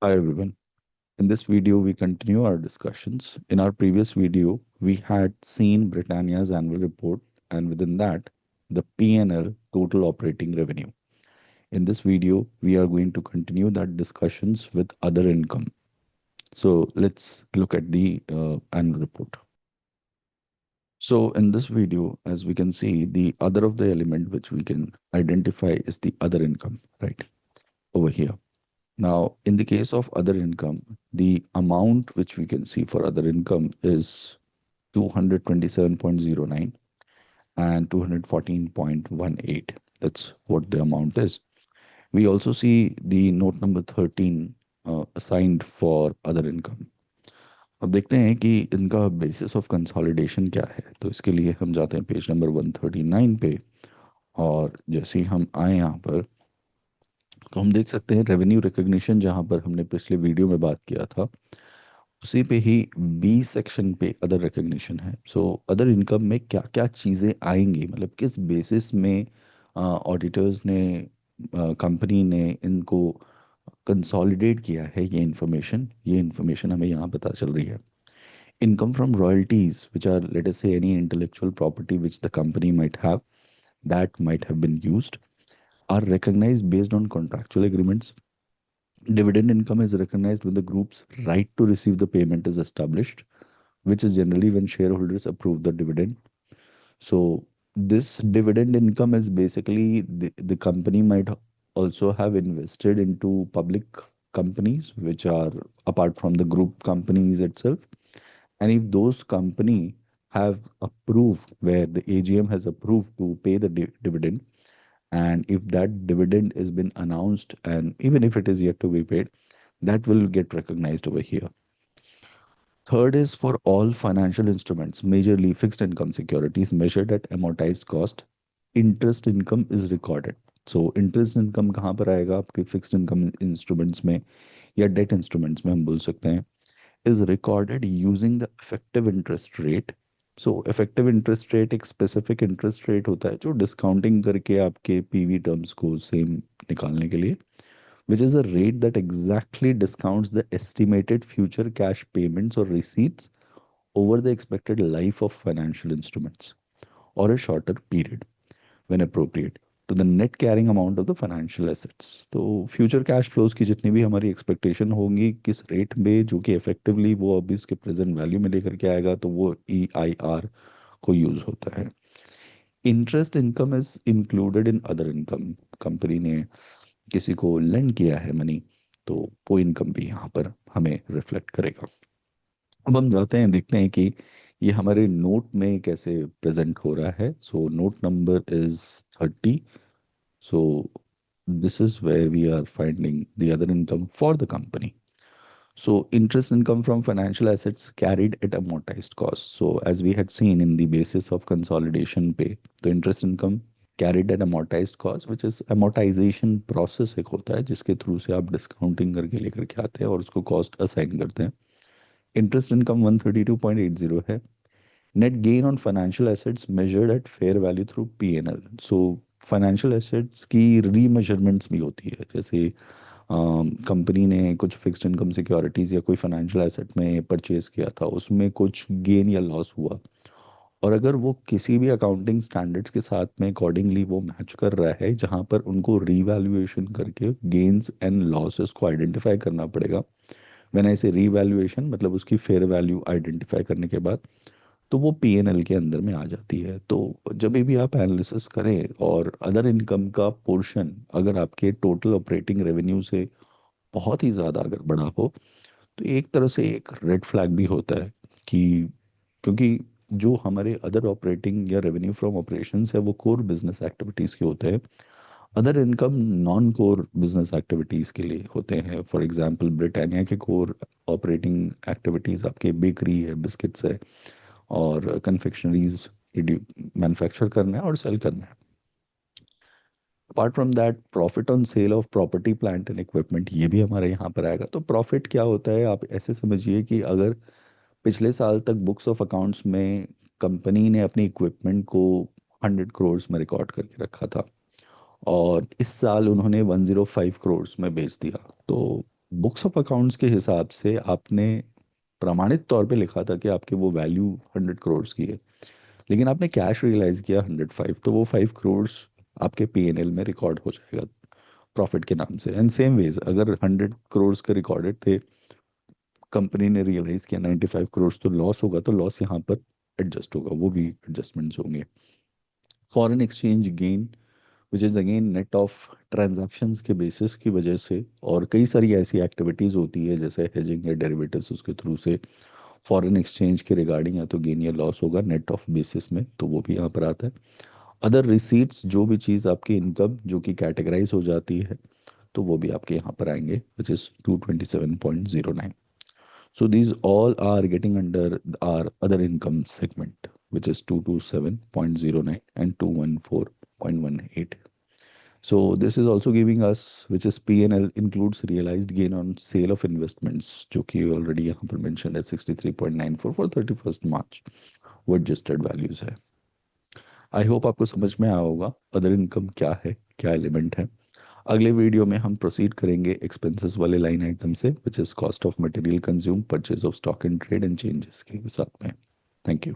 Hi everyone. In this video, we continue our discussions. In our previous video, we had seen Britannia's annual report and within that, the P&L total operating revenue. In this video, we are going to continue that discussions with other income. So let's look at the annual report. So in this video, as we can see, the other of the element which we can identify is the other income, right? Over here. Now, in the case of other income, the amount which we can see for other income is 227.09 and 214.18. That's what the amount is. We also see the note number 13 assigned for other income. अब देखते हैं कि इनका basis of consolidation क्या है। तो इसके लिए हम जाते हैं पेज नंबर 139 पे। और जैसे ही हम आए यहाँ पर तो हम देख सकते हैं रेवेन्यू रिकग्निशन, जहाँ पर हमने पिछले वीडियो में बात किया था उसी पे ही बी सेक्शन पे अदर रिकग्निशन है। सो अदर इनकम में क्या क्या चीज़ें आएंगी, मतलब किस बेसिस में ऑडिटर्स ने, कंपनी ने इनको कंसोलिडेट किया है, ये इन्फॉर्मेशन हमें यहाँ पता चल रही है। Income from royalties which are let us say any intellectual property which the company might have, that might have been used, are recognized based on contractual agreements. Dividend income is recognized when the group's right to receive the payment is established, which is generally when shareholders approve the dividend. So this dividend income is basically the company might also have invested into public companies which are apart from the group companies itself. And if those company have approved, where the AGM has approved to pay the dividend, and if that dividend has been announced and even if it is yet to be paid, that will get recognized over here. Third is for all financial instruments, majorly fixed income securities measured at amortized cost, interest income is recorded. So interest income कहाँ पर आएगा आपके fixed income instruments में या debt instruments में हम बोल सकते हैं, is recorded using the effective interest rate. So effective interest rate एक specific interest rate होता है जो डिस्काउंटिंग करके आपके पीवी टर्म्स को सेम निकालने के लिए, which is a rate that exactly discounts the estimated future cash payments or receipts over the expected life of financial instruments or a shorter period when appropriate to the net carrying amount of the financial assets. तो future cash flows की जितनी भी हमारी expectation होंगी किस rate में, जो कि इफेक्टिवली वो अभी इसके प्रेजेंट वैल्यू में लेकर के आएगा, तो वो EIR को यूज होता है। Interest income is included in other income. Company ने किसी को लेंड किया है मनी, तो वो इनकम भी यहाँ पर हमें रिफ्लेक्ट करेगा। अब हम जाते हैं, देखते हैं कि ये हमारे नोट में कैसे प्रेजेंट हो रहा है। So note number is 30। So this is where we are finding the other income for the company. So interest income from financial assets carried at amortized cost. So as we had seen in the basis of consolidation pay, the interest income carried at amortized cost, which is amortization process एक होता है जिसके through से आप discounting करके लेकर के आते हैं और उसको कॉस्ट असाइन करते हैं। इंटरेस्ट इनकम 132.80 है। Net gain on financial assets measured at fair value through P&L। So financial assets की रीमेजरमेंट्स भी होती है, जैसे कंपनी ने कुछ फिक्स्ड इनकम सिक्योरिटीज या कोई फाइनेंशियल एसेट में परचेज किया था, उसमें कुछ गेन या लॉस हुआ, और अगर वो किसी भी अकाउंटिंग स्टैंडर्ड्स के साथ में अकॉर्डिंगली वो मैच कर रहा है, जहाँ पर उनको रीवैल्यूएशन करके गेन्स एंड लॉसेस को आइडेंटिफाई करना पड़ेगा। व्हेन आई से रीवैल्यूएशन मतलब उसकी फेयर वैल्यू आइडेंटिफाई करने के बाद, तो वो P&L के अंदर में आ जाती है। तो जब भी आप एनालिसिस करें और अदर इनकम का पोर्शन अगर आपके टोटल ऑपरेटिंग रेवेन्यू से बहुत ही ज़्यादा अगर बढ़ा हो, तो एक तरह से एक रेड फ्लैग भी होता है कि, क्योंकि जो हमारे अदर ऑपरेटिंग या रेवेन्यू फ्रॉम ऑपरेशंस है वो कोर बिजनेस एक्टिविटीज़ के होते हैं। Other income non core business activities के लिए होते हैं। फॉर एग्जांपल ब्रिटानिया के कोर ऑपरेटिंग एक्टिविटीज़ आपके बेकरी है, बिस्किट्स है और कन्फेक्शनरीज मैन्युफैक्चर करना है और सेल करना है। Apart from that profit on sale of property plant and equipment, ये भी हमारे यहाँ पर आएगा। तो प्रॉफिट क्या होता है, आप ऐसे समझिए कि अगर पिछले साल तक बुक्स ऑफ अकाउंट्स में कंपनी ने अपनी इक्विपमेंट को 100 करोड़ में रिकॉर्ड करके रखा था और इस साल उन्होंने 105 करोड़ में बेच दिया, तो बुक्स ऑफ अकाउंट्स के हिसाब से आपने प्रमाणित तौर पे लिखा था कि आपकी वो वैल्यू 100 करोड़ की है, लेकिन आपने कैश रियलाइज किया 105, तो वो 5 करोड़ आपके पीएनएल में रिकॉर्ड हो जाएगा प्रॉफिट के नाम से। एंड सेम वेज अगर 100 करोड़ के रिकॉर्डेड थे, कंपनी ने रियलाइज किया 95 करोड़, तो लॉस होगा, तो लॉस यहाँ पर एडजस्ट होगा, वो भी एडजस्टमेंट्स होंगे। Foreign exchange gain which is again net of transactions के बेसिस की वजह से, और कई सारी ऐसी एक्टिविटीज़ होती है जैसे हेजिंग या डेरिवेटिव्स, उसके थ्रू से फॉरेन एक्सचेंज के रिगार्डिंग या तो गेन या लॉस होगा नेट ऑफ बेसिस में, तो वो भी यहाँ पर आता है। अदर रिसीट्स, जो भी चीज़ आपकी इनकम जो कि कैटेगराइज हो जाती है, तो वो भी आपके यहाँ पर आएंगे, which is 227.09। So these all are getting under our other income segment, which is 227.09 and 214.18. So this is also giving us, which is P&L includes realized gain on sale of investments, जो कि already यहाँ पर mentioned है 63.94 for 31st March, वो adjusted values है। I hope आपको समझ में आया होगा अदर इनकम क्या है, क्या एलिमेंट है। अगले वीडियो में हम प्रोसीड करेंगे एक्सपेंसेस वाले लाइन आइटम से, which is cost of material consume, purchase of stock in trade and changes के साथ में। Thank you.